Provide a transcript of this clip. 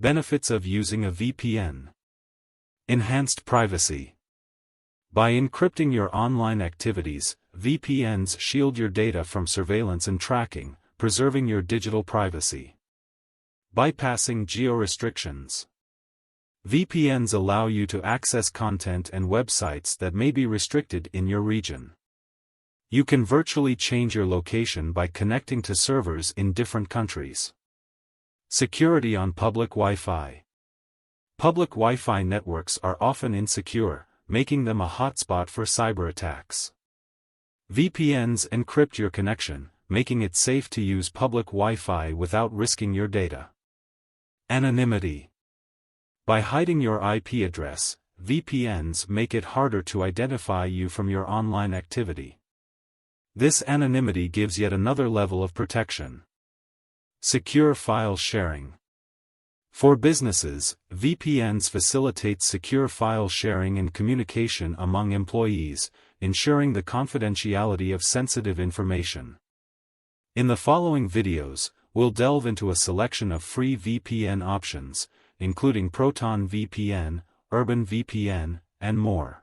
Benefits of using a VPN. Enhanced privacy. By encrypting your online activities, VPNs shield your data from surveillance and tracking, preserving your digital privacy. Bypassing geo-restrictions. VPNs allow you to access content and websites that may be restricted in your region. You can virtually change your location by connecting to servers in different countries. Security on public Wi-Fi. Public Wi-Fi networks are often insecure, making them a hotspot for cyber attacks. VPNs encrypt your connection, making it safe to use public Wi-Fi without risking your data. Anonymity. By hiding your IP address, VPNs make it harder to identify you from your online activity. This anonymity gives yet another level of protection. Secure file sharing. For businesses, VPNs facilitate secure file sharing and communication among employees, ensuring the confidentiality of sensitive information. In the following videos, we'll delve into a selection of free VPN options, including Proton VPN, Urban VPN, and more.